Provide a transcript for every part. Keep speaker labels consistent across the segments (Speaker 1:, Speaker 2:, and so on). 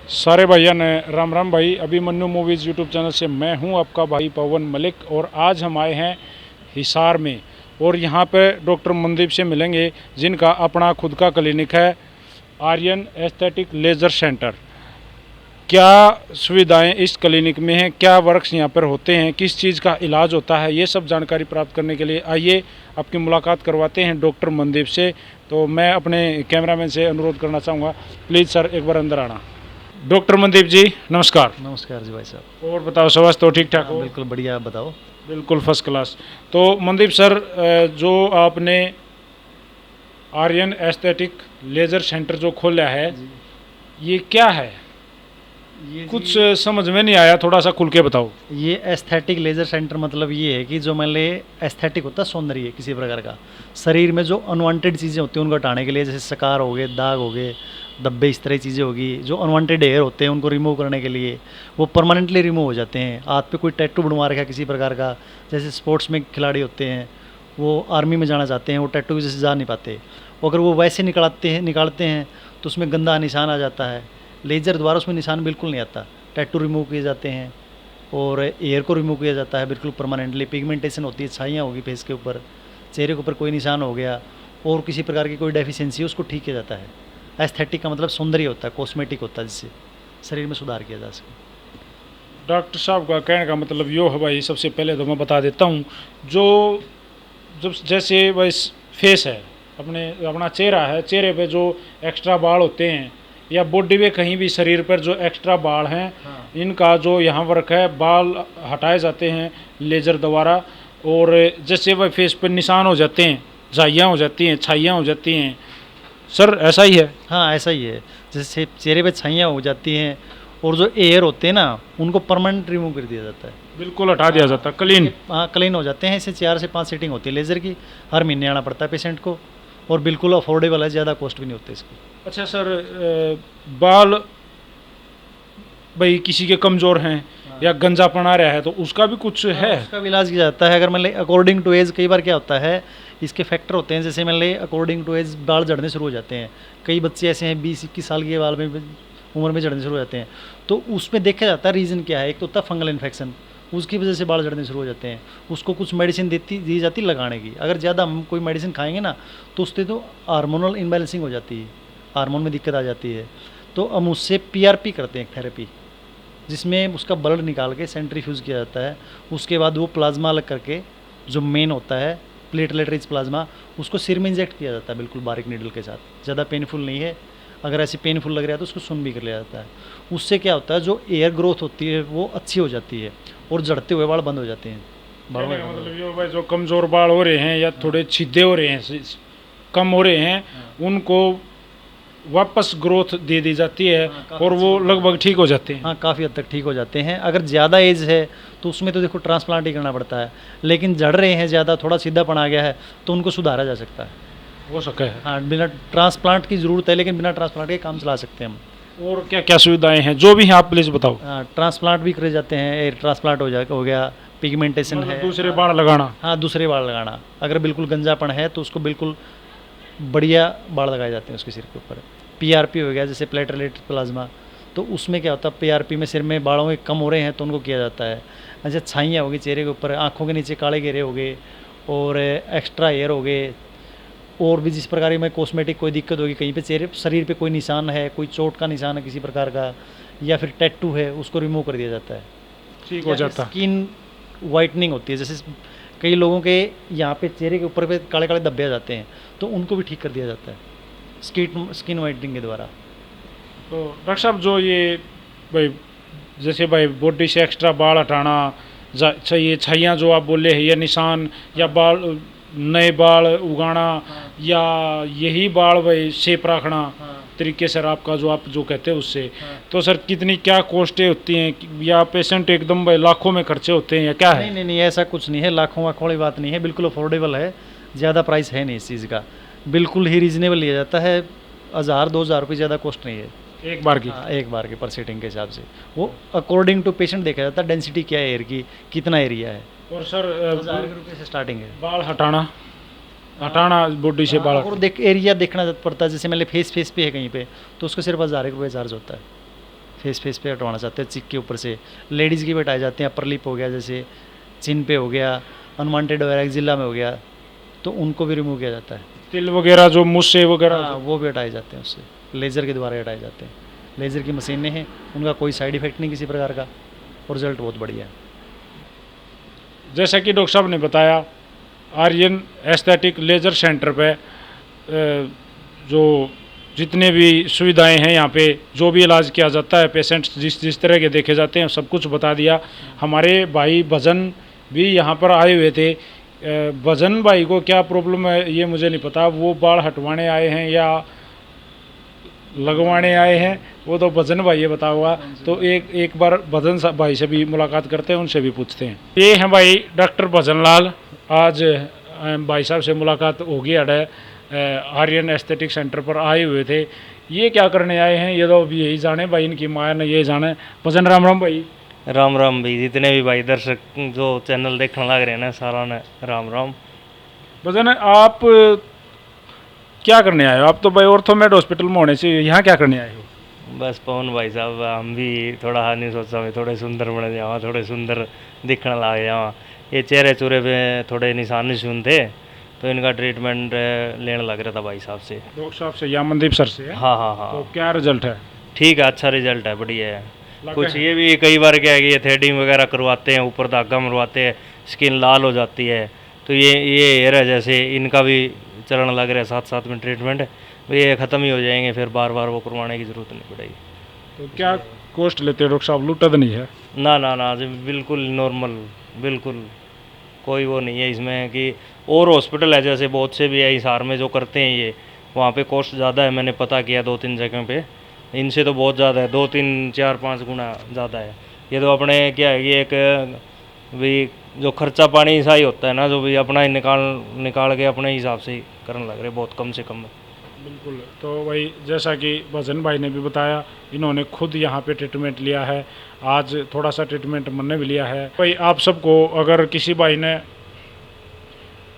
Speaker 1: सारे भैया ने राम राम भाई। अभिमन्यु मूवीज़ यूट्यूब चैनल से मैं हूं आपका भाई पवन मलिक और आज हम आए हैं हिसार में और यहां पे डॉक्टर मनदीप से मिलेंगे जिनका अपना खुद का क्लिनिक है आर्यन एस्थेटिक लेज़र सेंटर। क्या सुविधाएं इस क्लिनिक में हैं, क्या वर्क्स यहां पर होते हैं, किस चीज़ का इलाज होता है, ये सब जानकारी प्राप्त करने के लिए आइए आपकी मुलाकात करवाते हैं डॉक्टर मनदीप से। तो मैं अपने कैमरामैन से अनुरोध करना चाहूँगा, प्लीज़ सर एक बार अंदर आना। डॉक्टर मनदीप जी नमस्कार।
Speaker 2: नमस्कार जी भाई साहब।
Speaker 1: और बताओ स्वास्थ्य तो ठीक ठाक हो?
Speaker 2: बिल्कुल बढ़िया, आप बताओ।
Speaker 1: बिल्कुल फर्स्ट क्लास। तो मनदीप सर, जो आपने आर्यन एस्थेटिक लेज़र सेंटर जो खोला है ये क्या है?
Speaker 2: ये
Speaker 1: कुछ समझ में नहीं आया, थोड़ा सा खुल के बताओ।
Speaker 2: ये एस्थेटिक लेज़र सेंटर मतलब ये है कि जो मान ले एस्थेटिक होता है सौंदर्य किसी प्रकार का, शरीर में जो अनवांटेड चीज़ें होती हैं उनको हटाने के लिए, जैसे सकार हो गए, दाग हो गए, धब्बे, इस तरह की चीज़ें होगी, जो अनवांटेड हेयर होते हैं उनको रिमूव करने के लिए वो परमानेंटली रिमूव हो जाते हैं। हाथ पे कोई टैटू बनवा रखा है किसी प्रकार का, जैसे स्पोर्ट्स में खिलाड़ी होते हैं वो आर्मी में जाना चाहते हैं, वो टैटू की वजह से जा नहीं पाते, अगर वो वैसे निकालते हैं तो उसमें गंदा निशान आ जाता है। लेज़र द्वारा उसमें निशान बिल्कुल नहीं आता, टैटू रिमूव किए जाते हैं और एयर को रिमूव किया जाता है बिल्कुल परमानेंटली। पिगमेंटेशन होती है, छाइयाँ होगी फेस के ऊपर, चेहरे के ऊपर कोई निशान हो गया और किसी प्रकार की कोई डेफिशिएंसी है उसको ठीक किया जाता है। एस्थेटिक का मतलब सौंदर्य होता है, कॉस्मेटिक होता है, जिससे शरीर में सुधार किया जा सके।
Speaker 1: डॉक्टर साहब का कहने का मतलब यो है भाई, सबसे पहले तो मैं बता देता हूँ, जो जब जैसे भाई फेस है, अपना चेहरा है, चेहरे पे जो एक्स्ट्रा बाल होते हैं या बॉडी पे कहीं भी शरीर पर जो एक्स्ट्रा बाल हैं,
Speaker 2: हाँ।
Speaker 1: इनका जो यहाँ वर्क है, बाल हटाए जाते हैं लेज़र द्वारा। और जैसे वह फेस पर निशान हो जाते हैं, झाइयाँ हो जाती हैं, छाइयाँ हो जाती हैं, सर ऐसा ही है?
Speaker 2: हाँ ऐसा ही है, जैसे चेहरे पे छाइयाँ हो जाती हैं और जो एयर होते हैं ना उनको परमानेंट रिमूव कर दिया जाता है।
Speaker 1: बिल्कुल हटा दिया जाता है, क्लीन।
Speaker 2: हाँ क्लीन हो जाते हैं। इसे 4 से 5 सीटिंग होती है लेज़र की, हर महीने आना पड़ता है पेशेंट को और बिल्कुल अफोर्डेबल है, ज़्यादा कॉस्ट भी नहीं होती इसकी।
Speaker 1: अच्छा सर, बाल भाई किसी के कमज़ोर हैं या गंजापन आ रहा है तो उसका भी कुछ है?
Speaker 2: उसका भी इलाज किया जाता है। अगर मान ले अकॉर्डिंग टू एज, कई बार क्या होता है इसके फैक्टर होते हैं, जैसे मान ले अकॉर्डिंग टू एज बाल झड़ने शुरू हो जाते हैं। कई बच्चे ऐसे हैं 20-21 साल के बाल में उम्र में झड़ने शुरू हो जाते हैं, तो उसमें देखा जाता है रीज़न क्या है। एक तो होता है फंगल इन्फेक्शन, उसकी वजह से बाल झड़ने शुरू हो जाते हैं, उसको कुछ मेडिसिन दी जाती लगाने की। अगर ज़्यादा हम कोई मेडिसिन खाएंगे ना तो उससे तो हार्मोनल इम्बैलेंसिंग हो जाती है, हार्मोन में दिक्कत आ जाती है। तो हम उससे पीआरपी करते हैं, थेरेपी, जिसमें उसका ब्लड निकाल के सेंट्रीफ्यूज किया जाता है। उसके बाद वो प्लाज्मा अलग करके, जो मेन होता है प्लेटलेट रिच प्लाज्मा, उसको सिर में इंजेक्ट किया जाता है बिल्कुल बारीक नीडल के साथ। ज़्यादा पेनफुल नहीं है, अगर ऐसे पेनफुल लग रहा है तो उसको सुन भी कर लिया जाता है। उससे क्या होता है, जो एयर ग्रोथ होती है वो अच्छी हो जाती है और झड़ते हुए बाल बंद हो जाते हैं। बालों में
Speaker 1: मतलब ये भाई जो कमज़ोर बाल हो रहे हैं या थोड़े छिद्रे हो रहे हैं, कम हो रहे हैं, उनको वापस ग्रोथ दे दी जाती है और वो लगभग ठीक हो जाते हैं।
Speaker 2: हाँ काफ़ी हद तक ठीक हो जाते हैं। अगर ज़्यादा एज है तो उसमें तो देखो ट्रांसप्लांट ही करना पड़ता है, लेकिन झड़ रहे हैं ज़्यादा, थोड़ा सीधापन आ गया है तो उनको सुधारा जा सकता है,
Speaker 1: हो सके है।
Speaker 2: हाँ बिना ट्रांसप्लांट की ज़रूरत है, लेकिन बिना ट्रांसप्लांट के काम चला सकते हैं हम।
Speaker 1: और क्या क्या सुविधाएं हैं जो भी हैं आप प्लीज़ बताओ।
Speaker 2: हाँ ट्रांसप्लांट भी करे जाते हैं, एयर ट्रांसप्लांट हो गया, पिगमेंटेशन
Speaker 1: मतलब
Speaker 2: है,
Speaker 1: दूसरे बाल लगाना।
Speaker 2: हाँ दूसरे बाल लगाना। अगर बिल्कुल गंजापन है तो उसको बिल्कुल बढ़िया बाल लगाए जाते हैं उसके सिर के ऊपर। पीआरपी हो गया, जैसे प्लेटलेट प्लाज्मा, तो उसमें क्या होता है पीआरपी में सिर में बालों के कम हो रहे हैं तो उनको किया जाता है। अच्छा छाइयाँ हो गई चेहरे के ऊपर, आँखों के नीचे काले घेरे हो गए और एक्स्ट्रा हेयर हो गए, और भी जिस प्रकार की में कॉस्मेटिक कोई दिक्कत होगी, कहीं पे चेहरे शरीर पे कोई निशान है, कोई चोट का निशान है किसी प्रकार का, या फिर टैटू है, उसको रिमूव कर दिया जाता है,
Speaker 1: ठीक हो जाता है।
Speaker 2: स्किन वाइटनिंग होती है, जैसे कई लोगों के यहाँ पे चेहरे के ऊपर पे काले काले धब्बे आ जाते हैं तो उनको भी ठीक कर दिया जाता है स्किन वाइटनिंग के द्वारा।
Speaker 1: तो डॉक्टर साहब, जो ये भाई जैसे भाई बॉडी से एक्स्ट्रा बाल हटाना चाहिए, छाइयाँ जो आप बोले हैं, या निशान या बाल नए बाल उगाना, या यही बाल भाई शेप रखना तरीके से आपका जो आप जो कहते हैं उससे, तो सर कितनी क्या कॉस्टें होती हैं, या पेशेंट एकदम भाई लाखों में खर्चे होते हैं या क्या है?
Speaker 2: नहीं नहीं नहीं, ऐसा कुछ नहीं है, लाखों वाखों वाली बात नहीं है, बिल्कुल अफोर्डेबल है, ज़्यादा प्राइस है नहीं इस चीज़ का, बिल्कुल ही रीजनेबल लिया जाता है। 1000-2000 रुपये ज़्यादा कॉस्ट नहीं है
Speaker 1: एक बार की?
Speaker 2: हाँ एक बार के पर सीटिंग के हिसाब से, वो अकॉर्डिंग टू पेशेंट देखा जाता है, डेंसिटी क्या है एयर की, कितना एरिया है।
Speaker 1: और सर
Speaker 2: 1000 रुपये से स्टार्टिंग है।
Speaker 1: बाल हटाना बॉडी से बाल
Speaker 2: और देख एरिया देखना पड़ता है, जैसे मतलब फेस पे है कहीं पे तो उसको सिर्फ 1000 रुपये चार्ज होता है। फेस पे हटवाना चाहते हैं, चिक के ऊपर से। लेडीज़ के भी हटाए जाते हैं, अपर लिप हो गया, जैसे चिन पे हो गया, अनवांटेड वगैरह एक्जिला में हो गया, तो उनको भी रिमूव किया जाता है।
Speaker 1: तिल वगैरह जो मुझसे वगैरह
Speaker 2: हाँ, वो भी हटाए जाते हैं, उससे लेज़र के द्वारा हटाए जाते हैं। लेज़र की मशीनें हैं, उनका कोई साइड इफ़ेक्ट नहीं किसी प्रकार का, और रिजल्ट बहुत बढ़िया है।
Speaker 1: जैसा कि डॉक्टर साहब ने बताया, आर्यन एस्थेटिक लेज़र सेंटर पे जो जितने भी सुविधाएं हैं यहाँ पे, जो भी इलाज किया जाता है, पेशेंट्स जिस जिस तरह के देखे जाते हैं, सब कुछ बता दिया। हमारे भाई भजन भी यहाँ पर आए हुए थे। भजन भाई को क्या प्रॉब्लम है ये मुझे नहीं पता, वो बाल हटवाने आए हैं या लगवाने आए हैं, वो तो भजन भाई ये बता हुआ। तो एक बार भजन भाई से भी मुलाकात करते हैं, उनसे भी पूछते हैं। ये हैं भाई डॉक्टर भजन लाल। आज भाई साहब से मुलाकात होगी अड़े आर्यन एस्थेटिक सेंटर पर आए हुए थे। ये क्या करने आए हैं ये तो अभी यही जाने भाई, इनकी माया ने ये जाने। भजन राम राम भाई।
Speaker 3: राम राम भाई, जितने भी भाई दर्शक जो चैनल देखने लग रहे हैं ना, सारा ने राम राम।
Speaker 1: भजन आप क्या करने आए हो? आप तो भाई ऑर्थोमेड हॉस्पिटल में होने से यहाँ क्या करने आए हो?
Speaker 3: बस पवन भाई साहब, हम भी थोड़ा हाथ नहीं सोचा मैं थोड़े सुंदर बने जावा, थोड़े सुंदर दिखने लग जावा। ये चेहरे चूरे पे थोड़े निशान निशून थे, तो इनका ट्रीटमेंट लेने लग रहा था भाई साहब से।
Speaker 1: डॉक्टर साहब से या मनदीप सर से?
Speaker 3: हाँ हाँ हाँ।
Speaker 1: तो क्या रिजल्ट है?
Speaker 3: ठीक है, अच्छा रिजल्ट है, बढ़िया है।
Speaker 1: लगा
Speaker 3: कुछ
Speaker 1: है?
Speaker 3: ये भी कई बार क्या है कि ये थ्रेडिंग वगैरह करवाते हैं, ऊपर धागा मरवाते हैं, स्किन लाल हो जाती है, तो ये हेयर है जैसे, इनका भी चलने लग रहा है साथ साथ में ट्रीटमेंट। ये ख़त्म ही हो जाएंगे, फिर बार बार वो करवाने की ज़रूरत नहीं पड़ेगी।
Speaker 1: तो क्या कॉस्ट लेते हो डॉक्टर साहब? लूटा तो नहीं है?
Speaker 3: ना ना ना जी, बिल्कुल नॉर्मल, बिल्कुल कोई वो नहीं है इसमें कि और हॉस्पिटल है जैसे बहुत से भी है हिसार में जो करते हैं ये, वहाँ पे कॉस्ट ज़्यादा है। मैंने पता किया 2-3 जगह पे, इनसे तो बहुत ज़्यादा है, 2-3-4-5 गुना ज़्यादा है। ये तो अपने क्या है, ये एक भी जो खर्चा पानी ऐसा ही होता है ना, जो भी अपना ही निकाल के अपने हिसाब से ही करने लग रहे, बहुत कम से कम।
Speaker 1: बिल्कुल। तो वही जैसा कि भजन भाई ने भी बताया, इन्होंने खुद यहाँ पे ट्रीटमेंट लिया है। आज थोड़ा सा ट्रीटमेंट मैंने भी लिया है। भाई आप सबको अगर किसी भाई ने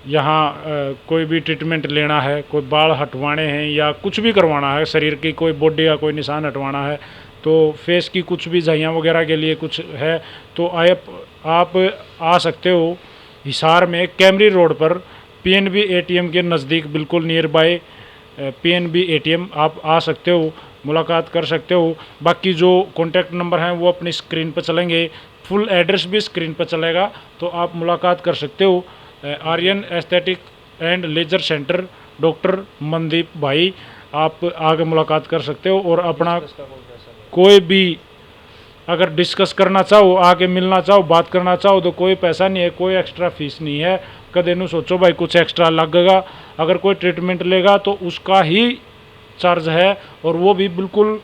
Speaker 1: यहाँ कोई भी ट्रीटमेंट लेना है, कोई बाल हटवाने हैं या कुछ भी करवाना है, शरीर की कोई बॉडी का कोई निशान हटवाना है, तो फेस की कुछ भी झाइयाँ वगैरह के लिए कुछ है, तो आप आ सकते हो हिसार में कैमरी रोड पर पीएनबी एटीएम के नज़दीक, बिल्कुल नियर बाय पीएनबी एटीएम आप आ सकते हो, मुलाकात कर सकते हो। बाकी जो कॉन्टैक्ट नंबर हैं वो अपनी स्क्रीन पर चलेंगे, फुल एड्रेस भी स्क्रीन पर चलेगा, तो आप मुलाकात कर सकते हो। Aryan aesthetic and laser centre, doctor Mandeep भाई, आप आगे मुलाकात कर सकते हो। और अपना कोई भी अगर डिस्कस करना चाहो, आके मिलना चाहो, बात करना चाहो, तो कोई पैसा नहीं है, कोई एक्स्ट्रा फीस नहीं है। कदे नू सोचो भाई कुछ एक्स्ट्रा लगेगा, अगर कोई ट्रीटमेंट लेगा तो उसका ही चार्ज है, और वो भी बिल्कुल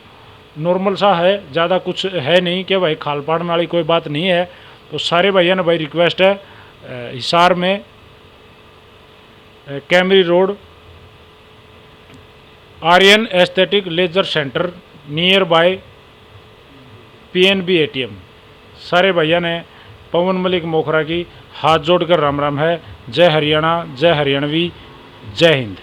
Speaker 1: नॉर्मल सा है, ज़्यादा कुछ है नहीं कि भाई खाल पाड़ने वाली कोई बात नहीं है। तो सारे भैया ने भाई रिक्वेस्ट है, हिसार में Kaimri road Aryan aesthetic laser centre near by PNB ATM, सारे भैया ने पवन मलिक मोखरा की हाथ जोड़कर राम राम है। जय हरियाणा, जय हरियाणवी, जय हिंद।